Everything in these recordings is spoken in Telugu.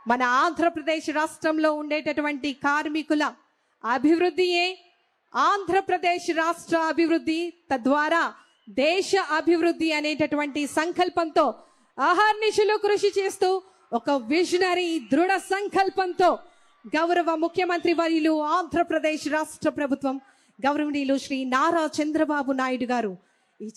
మన ఆంధ్రప్రదేశ్ రాష్ట్రంలో ఉండేటటువంటి కార్మికుల అభివృద్ధియే ఆంధ్రప్రదేశ్ రాష్ట్ర అభివృద్ధి, తద్వారా దేశ అభివృద్ధి అనేటటువంటి సంకల్పంతో అహర్నిశలు కృషి చేస్తూ ఒక విజనరీ దృఢ సంకల్పంతో గౌరవ ముఖ్యమంత్రి వర్యులు ఆంధ్రప్రదేశ్ రాష్ట్ర ప్రభుత్వం గౌరవనీయులు శ్రీ నారా చంద్రబాబు నాయుడు గారు ఈ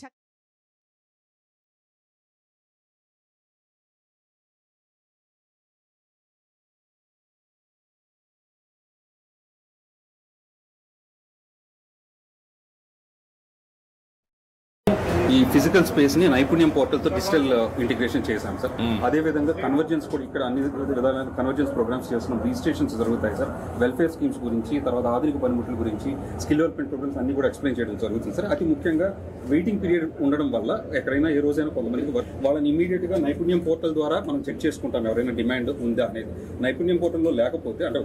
ఈ ఫిజికల్ స్పేస్ ని నైపుణ్యం పోర్టల్ తో డిజిటల్ ఇంటిగ్రేషన్ చేశాం సార్. అదే విధంగా కన్వర్జెన్స్ కూడా ఇక్కడ అన్ని విధాలైన కన్వర్జెన్స్ ప్రోగ్రామ్స్ చేస్తున్నాం. రిజిస్ట్రేషన్స్ జరుగుతాయి సార్. వెల్ఫేర్ స్కీమ్స్ గురించి, తర్వాత ఆధునిక పనిముట్ల గురించి, స్కిల్ డెవలప్మెంట్ ప్రోగ్రామ్స్ అన్ని కూడా ఎక్స్ప్లెయిన్ చేయడం జరుగుతుంది సార్. అతి ముఖ్యంగా వెయిటింగ్ పీరియడ్ ఉండడం వల్ల ఎక్కడైనా ఏ రోజైనా కొంతమందికి వాళ్ళని ఇమీడియట్ గా నైపుణ్యం పోర్టల్ ద్వారా మనం చెక్ చేసుకుంటాం ఎవరైనా డిమాండ్ ఉందా అనేది. నైపుణ్యం పోర్టల్లో లేకపోతే అంటే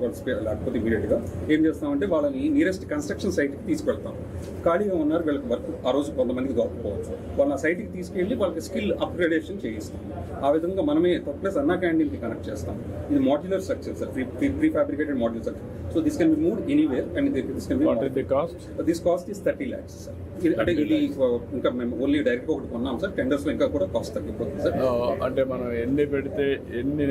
లేకపోతే ఇమీడియట్ గా ఏం చేస్తామంటే వాళ్ళని నియరెస్ట్ కన్స్ట్రక్షన్ సైట్ కి తీసుకెళ్తాం. ఖాళీగా ఉన్నారు, వీళ్ళకి వర్క్ ఆ రోజు కొంతమందికి దొరకపోవచ్చు, వాళ్ళ సైట్కి తీసుకెళ్ళి వాళ్ళకి స్కిల్ అప్గ్రేడేషన్ చేయిస్తాం. ఆ విధంగా మనమే ప్లస్ అన్నా క్యాంటీన్కి కనెక్ట్ చేస్తాం. ఇది modular structure sir, pre fabricated modular structure. So this can be moved anywhere and this can be this cost is 30 lakhs sir. అంటే ఇది ఇంకా మేము ఓన్లీ డైరెక్ట్ ఒకటి కొన్నాం సార్. టెండర్స్ లో ఇంకా కూడా కాస్ట్ తగ్గిపోతుంది సార్. అంటే మనం ఎన్ని పెడితే ఎన్ని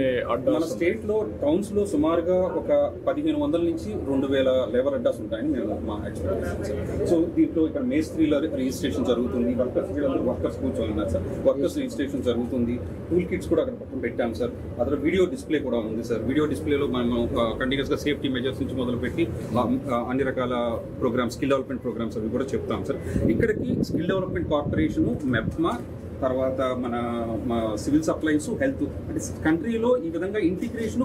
మన స్టేట్ లో టౌన్స్ లో సుమారుగా ఒక 1500 నుంచి 2000 లేబర్ అడ్డాస్ ఉంటాయని మేము మా ఎక్స్పెక్టేషన్ సార్. సో దీంట్లో ఇక్కడ మేస్త్రీల రిజిస్ట్రేషన్ జరుగుతుంది, వర్కర్స్ కూర్చోన్నారు సార్, వర్కర్స్ రిజిస్ట్రేషన్ జరుగుతుంది. టూల్ కిట్స్ కూడా అక్కడ పక్కన పెట్టాం సార్. అక్కడ వీడియో డిస్ప్లే కూడా ఉంది సార్. వీడియో డిస్ప్లేలో మనం కంటిన్యూస్ గా సేఫ్టీ మెజర్స్ నుంచి మొదలుపెట్టి అన్ని రకాల ప్రోగ్రామ్స్, స్కిల్ డెవలప్మెంట్ ప్రోగ్రామ్స్ అవి కూడా చెప్తాం సార్. ఇక్కడికి స్కిల్ డెవలప్మెంట్ కార్పొరేషన్, మెప్మా, తర్వాత మన సివిల్ సప్లైస్, హెల్త్, అంటే కంట్రీలో ఈ విధంగా ఇంటిగ్రేషన్,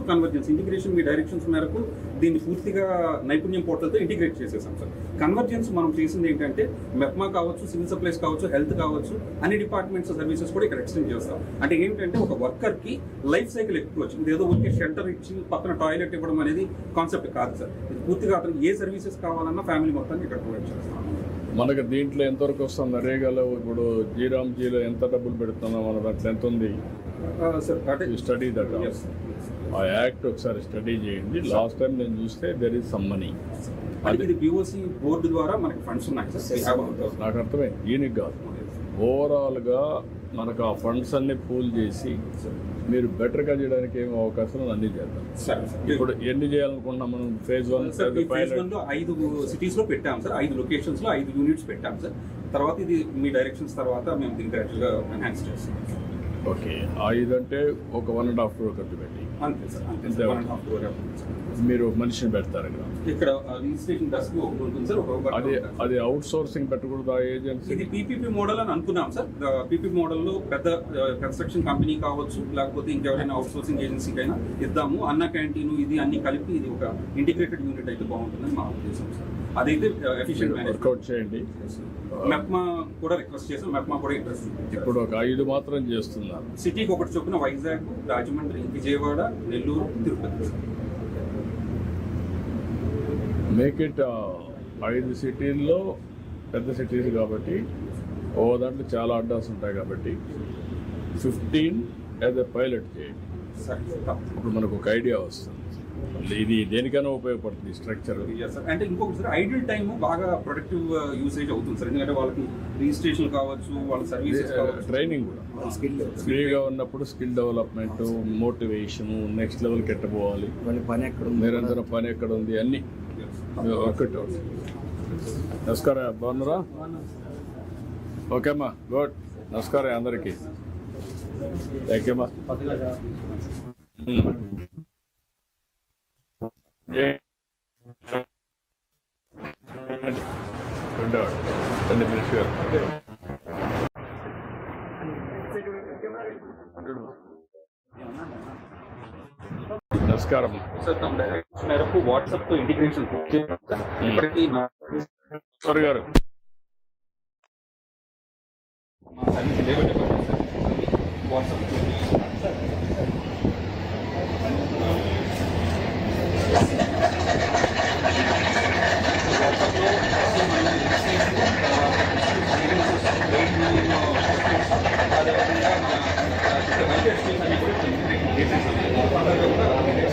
ఇంటిగ్రేషన్ మీ డైరెక్షన్స్ మేరకు దీన్ని పూర్తిగా నైపుణ్యం పోర్టల్తో ఇంటిగ్రేట్ చేసేసాం సార్. కన్వర్జెన్స్ మనం చేసింది ఏంటంటే మెప్మా కావచ్చు, సివిల్ సప్లైస్ కావచ్చు, హెల్త్ కావచ్చు, అన్ని డిపార్ట్మెంట్స్ సర్వీసెస్ కూడా ఇక్కడ ఎక్స్టెండ్ చేస్తాం. అంటే ఏంటంటే ఒక వర్కర్ కి లైఫ్ సైకిల్ ఎక్కువ వచ్చింది. ఏదో ఊరికే షెల్టర్ ఇచ్చి పక్కన టాయిలెట్ ఇవ్వడం అనేది కాన్సెప్ట్ కాదు సార్. ఇది పూర్తిగా అతను ఏ సర్వీసెస్ కావాలన్నా ఫ్యామిలీ మొత్తాన్ని ఇక్కడ ప్రొవైడ్ చేస్తాం. మనకి దీంట్లో ఎంతవరకు వస్తుంది? నరేగాలో ఇప్పుడు జీలో ఎంత డబ్బులు పెడుతున్నాం, మన దాంట్లో ఎంత ఉంది? స్టడీ దట్ ఆ యాక్ట్ ఒకసారి స్టడీ చేయండి. లాస్ట్ టైం నేను చూస్తే దెర్ ఈస్ సమ్ మనీ. అది పిఓసి బోర్డు ద్వారా మనకి ఫండ్స్ ఉన్నాయి సార్. నాకు అర్థమైంది. దీనికి కాదు, ఓవరాల్గా మనకు ఆ ఫండ్స్ అన్ని పూల్ చేసి మీరు బెటర్గా చేయడానికి ఏమో అవకాశం అన్ని చేద్దాం. ఇప్పుడు ఎన్ని చేయాలనుకుంటున్నాం మనం? ఫేజ్ 1 5 సిటీస్ లో పెట్టాం సార్. 5 లొకేషన్స్ లో 5 యూనిట్స్ పెట్టాం సార్. తర్వాత ఇది మీ డైరెక్షన్స్ తర్వాత మేము దీన్ని గ్రాడ్యువల్గా ఎన్హాన్స్ చేస్తాం. ఓకే, 5 అంటే ఒక 1.5 crore ఖర్చు పెట్టి అంతే సార్. అంతే సార్, 1.5 crore మీరు మనిషిని పెడతారు ఇక్కడ రిజిస్ట్రేషన్ డెస్క్ ఒకటి ఉంటుంది సార్. అది అవుట్ సోర్సింగ్ పెట్టకూడదు ఆ ఏజెన్సీ? ఇది పీపీపీ మోడల్ అని అనుకున్నాం సార్. పీపీపీ మోడల్లో పెద్ద కన్స్ట్రక్షన్ కంపెనీ కావచ్చు, లేకపోతే ఇంకెవరైనా అవుట్ సోర్సింగ్ ఏజెన్సీకైనా ఇద్దాము. అన్న క్యాంటీన్ ఇది అన్ని కలిపి ఇది ఒక ఇంటిగ్రేటెడ్ యూనిట్ అయితే బాగుంటుందని మా ఉద్దేశం సార్. అదైతే ఎఫిషియెంట్ వర్కౌట్ చేయండి. మెప్మా కూడా రిక్వెస్ట్ చేసాం, మెప్మా కూడా ఇంట్రెస్ట్. ఇప్పుడు ఒక 5 మాత్రం చేస్తున్నారు. సిటీకి ఒకటి చొప్పున వైజాగ్, రాజమండ్రి, విజయవాడ, నెల్లూరు, తిరుపతి. మేక్ ఇట్ 5 సిటీల్లో పెద్ద సిటీస్ కాబట్టి ఓ దాంట్లో చాలా అడ్డాస్ ఉంటాయి కాబట్టి 15 యాజ్ ఎ పైలట్ చేయండి. ఇప్పుడు మనకు ఒక ఐడియా వస్తుంది. ఇది దేనికైనా ఉపయోగపడుతుంది స్ట్రక్చర్. అంటే ఇంకొకటి సార్, ఐడియల్ టైం బాగా ప్రొడక్టివ్ యూసేజ్ అవుతుంది సార్. ఎందుకంటే వాళ్ళకి రిజిస్ట్రేషన్ కావచ్చు, వాళ్ళ సర్వీసెస్ ట్రైనింగ్ కూడా ఫ్రీగా ఉన్నప్పుడు స్కిల్ డెవలప్మెంట్, మోటివేషన్, నెక్స్ట్ లెవెల్కి ఎట్టబోవాలి, నిరంతరం పని ఎక్కడ ఉంది, అన్నీ ఒక్కటి. నమస్కారం, బాగున్నారా? ఓకే అమ్మా, గుడ్. నమస్కారం అందరికీ. థ్యాంక్ యూ అమ్మా. నమస్కారం సార్. తమ డైరెక్షన్ మేరకు వాట్సాప్ తో ఇంటిగ్రేషన్ సార్ గారు వాట్సాప్ అదేవిధంగా మన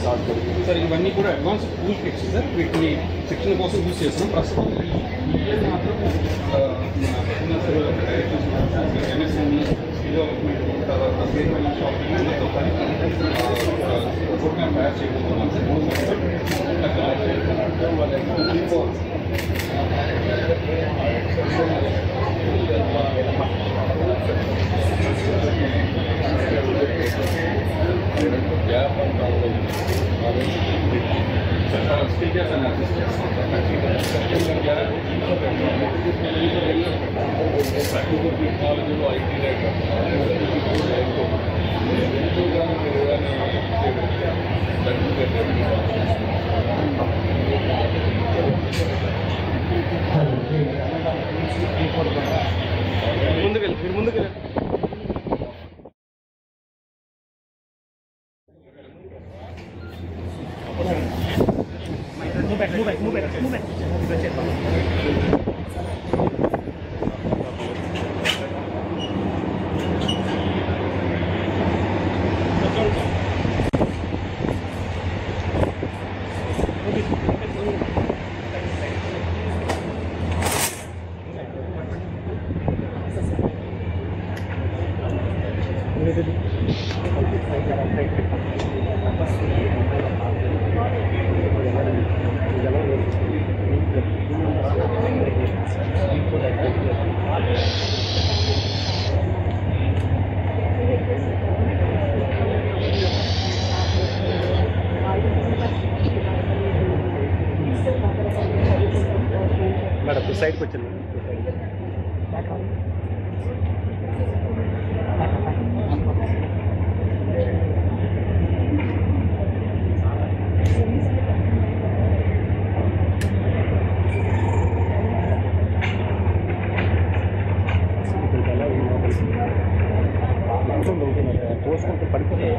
సార్ ఇవన్నీ కూడా అడ్వాన్స్ టూల్ కిట్స్ సార్, వీటిని శిక్షణ కోసం యూజ్ చేస్తున్నాం. ప్రస్తుతం ఈ ఇయర్ మాత్రం తర్వాత షాపింగ్తో ప్రోగ్రామ్ తయారు చేయబోతున్నాం సార్. స్పీకర్స్ అనాలిసిస్ చేస్తాం. టెక్నాలజీలో ఐటీ ముందుకెళ్ళి మేడం సైడ్కి వచ్చింది. పోసుకుంటూ పడిపోతుంది.